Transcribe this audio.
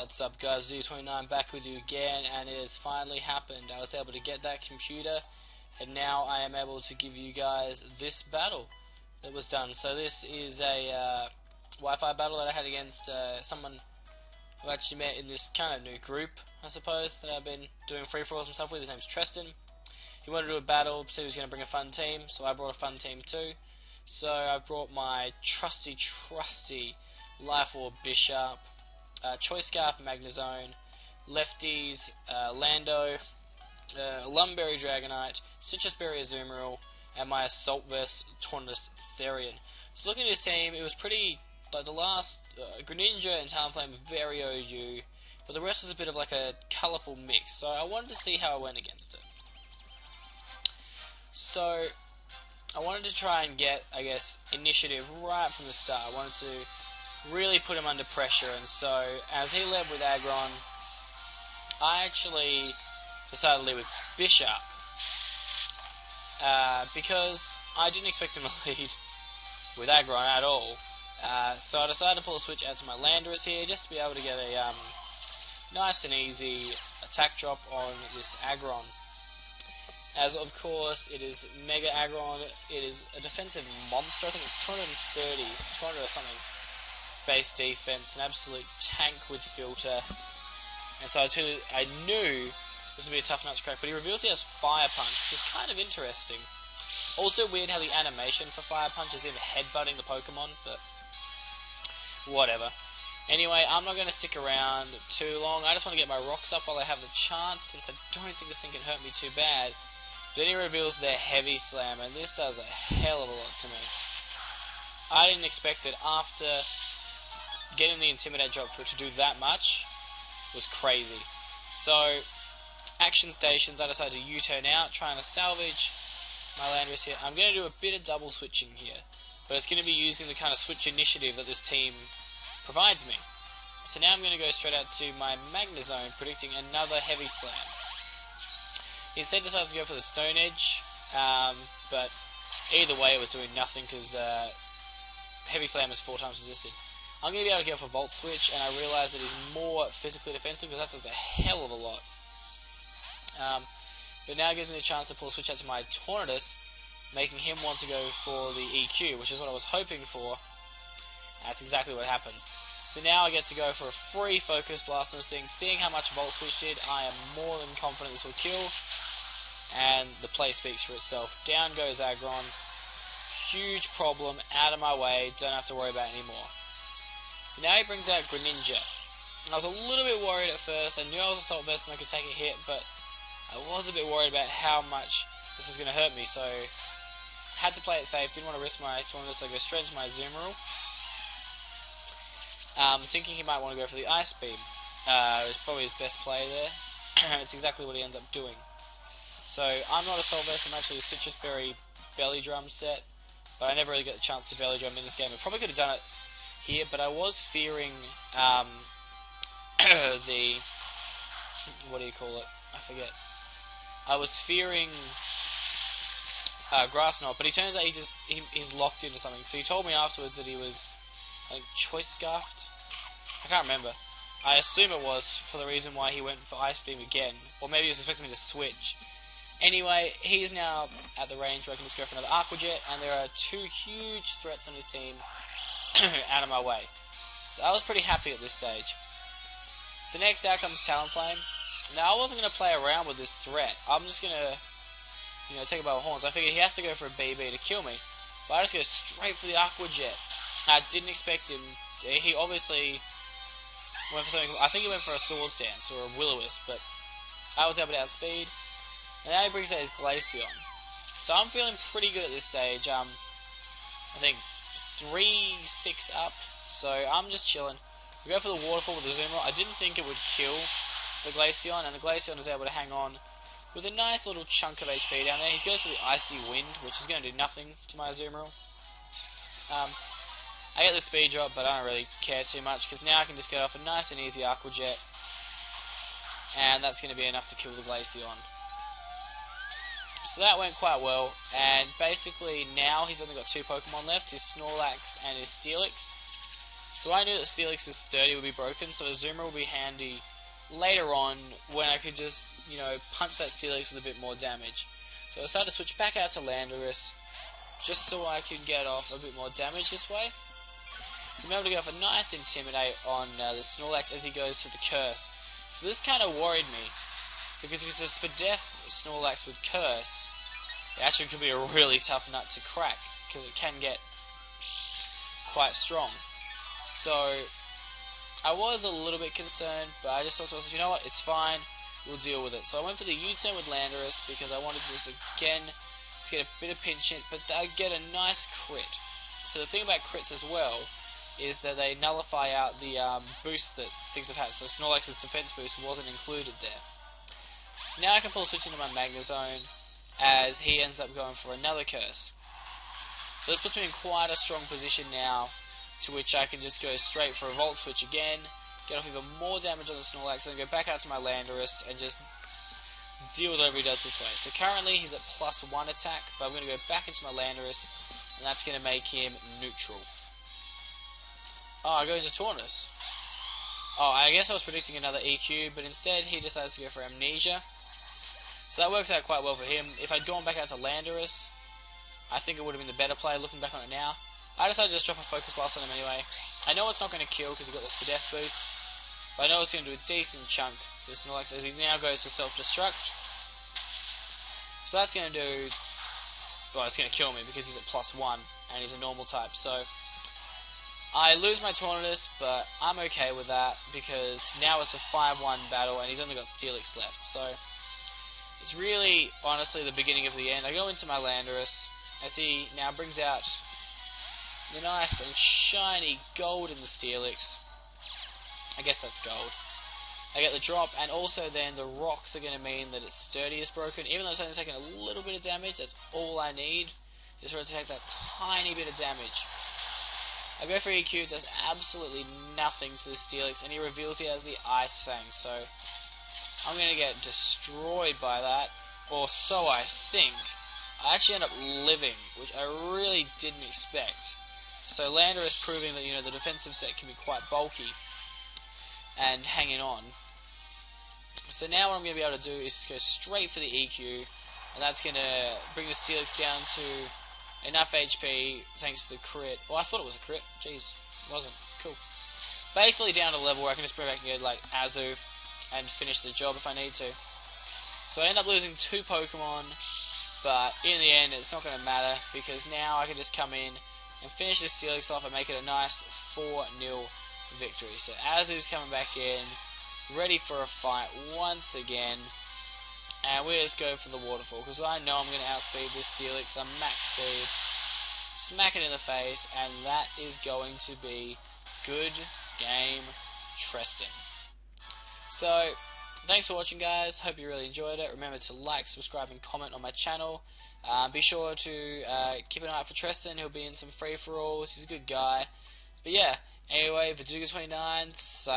What's up guys, Verdugo29 back with you again, and it has finally happened. I was able to get that computer, and now I am able to give you guys this battle that was done. So this is a Wi-Fi battle that I had against someone who I actually met in this kind of new group, I suppose, that I've been doing free-for-alls and stuff with. His name's Treston. He wanted to do a battle, said he was going to bring a fun team, so I brought a fun team too. So I've brought my trusty Life Orb Bishop, Choice Scarf Magnezone, Lefties, Lando, Lumberry Dragonite, Citrus Berry Azumarill, and my Assault Vest Tornadus Therian. So looking at his team, it was pretty, like the last, Greninja and Talonflame very OU, but the rest was a bit of like a colourful mix, so I wanted to see how I went against it. So I wanted to try and get, I guess, initiative right from the start. I wanted to really put him under pressure, and so as he led with Aggron, I actually decided to lead with Bishop because I didn't expect him to lead with Aggron at all. So I decided to pull a switch out to my Landorus here just to be able to get a nice and easy attack drop on this Aggron. As of course it is Mega Aggron. It is a defensive monster. I think it's 200 or something base defense, an absolute tank with filter, and so I knew this would be a tough nut to crack, but he reveals he has Fire Punch, which is kind of interesting. Also weird how the animation for Fire Punch is him headbutting the Pokemon, but whatever. Anyway, I'm not going to stick around too long. I just want to get my rocks up while I have the chance, since I don't think this thing can hurt me too bad. Then he reveals their Heavy Slam, and this does a hell of a lot to me. I didn't expect it. After getting the Intimidate drop for it to do that much was crazy. So, action stations, I decided to U-turn out, trying to salvage my Landorus here. I'm going to do a bit of double switching here, but it's going to be using the kind of switch initiative that this team provides me. So now I'm going to go straight out to my Magnezone, predicting another Heavy Slam. He instead decided to go for the Stone Edge, but either way it was doing nothing because Heavy Slam is 4 times resisted. I'm going to be able to go for Volt Switch, and I realise that he's more physically defensive because that does a hell of a lot. But now it gives me a chance to pull a switch out to my Tornadus, making him want to go for the EQ, which is what I was hoping for. That's exactly what happens. So now I get to go for a free Focus Blast on this thing. Seeing how much Volt Switch did, I am more than confident this will kill, and the play speaks for itself. Down goes Aggron. Huge problem, out of my way, don't have to worry about it anymore. So now he brings out Greninja. And I was a little bit worried at first. I knew I was Assault Vest and I could take a hit, but I was a bit worried about how much this was going to hurt me, so had to play it safe. Didn't want to risk my Tornadus, so I go straight into my Azumarill. Thinking he might want to go for the Ice Beam. It's probably his best play there. It's exactly what he ends up doing. So I'm not Assault Vest, I'm actually a Citrus Berry Belly Drum set, but I never really got the chance to Belly Drum in this game. I probably could have done it here, but I was fearing the, what do you call it? I forget. I was fearing Grass Knot, but he turns out he's locked into something. So he told me afterwards that he was, I think, Choice Scarfed. I can't remember. I assume it was for the reason why he went for Ice Beam again, or maybe he was expecting me to switch. Anyway, he's now at the range where I can just go for another Aqua Jet, and there are 2 huge threats on his team out of my way. So I was pretty happy at this stage. So next out comes Talonflame. Now I wasn't going to play around with this threat. I'm just going to, take it by the horns. I figured he has to go for a BB to kill me, but I just go straight for the Aqua Jet. I didn't expect him. He obviously went for something. I think he went for a Swords Dance or a Will-O-Wisp, but I was able to outspeed. And now he brings out his Glaceon. So I'm feeling pretty good at this stage. I think 3-6 up, so I'm just chilling. We go for the Waterfall with the Azumarill. I didn't think it would kill the Glaceon, and the Glaceon is able to hang on with a nice little chunk of HP down there. He goes for the Icy Wind, which is going to do nothing to my Azumarill. I get the speed drop, but I don't really care too much, because now I can just get off a nice and easy Aqua Jet, and that's going to be enough to kill the Glaceon. So that went quite well, and basically now he's only got 2 Pokemon left, his Snorlax and his Steelix. So I knew that Steelix's sturdy would be broken, so a Zoomer will be handy later on when I could just, punch that Steelix with a bit more damage. So I decided to switch back out to Landorus, just so I could get off a bit more damage this way. So I'm able to get off a nice Intimidate on the Snorlax as he goes for the Curse. So this kind of worried me, because if it's a Spadef Snorlax with Curse, it actually could be a really tough nut to crack, because it can get quite strong. So I was a little bit concerned, but I just thought to myself, you know what, it's fine, we'll deal with it. So I went for the U-turn with Landorus because I wanted to do this again to get a bit of pinch hit, but I get a nice crit. So the thing about crits as well is that they nullify out the boost that things have had. So Snorlax's defense boost wasn't included there. So now I can pull a switch into my Magnezone as he ends up going for another Curse. So this puts me in quite a strong position now, to which I can just go straight for a Volt Switch again, get off even more damage on the Snorlax, and go back out to my Landorus and just deal with whatever he does this way. So currently he's at +1 attack, but I'm going to go back into my Landorus, and that's going to make him neutral. Oh, I go into Tornus. Oh, I guess I was predicting another EQ, but instead he decides to go for Amnesia. So that works out quite well for him. If I'd gone back out to Landorus, I think it would have been the better play looking back on it now. I decided to just drop a Focus Blast on him anyway. I know it's not going to kill because he got the Spadef boost, but I know it's going to do a decent chunk to Snorlax as he now goes for Self-Destruct. So that's going to do... well, it's going to kill me because he's at +1 and he's a normal type. So I lose my Tornadus, but I'm okay with that because now it's a 5-1 battle and he's only got Steelix left. So it's really, honestly, the beginning of the end. I go into my Landorus as he now brings out the nice and shiny gold in the Steelix. I guess that's gold. I get the drop, and also then the rocks are going to mean that its sturdy is broken. Even though it's only taking a little bit of damage, that's all I need, is for it to take that tiny bit of damage. I go for EQ, it does absolutely nothing to the Steelix, and he reveals he has the Ice Fang, so I'm going to get destroyed by that, or so I think. I actually end up living, which I really didn't expect. So Landorus proving that, the defensive set can be quite bulky and hanging on. So now what I'm going to be able to do is just go straight for the EQ, and that's going to bring the Steelix down to enough HP thanks to the crit. Well, I thought it was a crit. Jeez, it wasn't. Cool. Basically down to the level where I can just bring back and go like Azu and finish the job if I need to. So I end up losing 2 Pokemon, but in the end it's not going to matter because now I can just come in and finish this Steelix off and make it a nice 4-0 victory. So Azu's coming back in, ready for a fight once again, and we'll just go for the Waterfall, because I know I'm going to outspeed this Steelix. I'm max speed, smack it in the face, and that is going to be good game, Treston. So, thanks for watching, guys. Hope you really enjoyed it. Remember to like, subscribe, and comment on my channel. Be sure to keep an eye out for Treston. He'll be in some free-for-alls. He's a good guy. But yeah, anyway, Verdugo29, signing.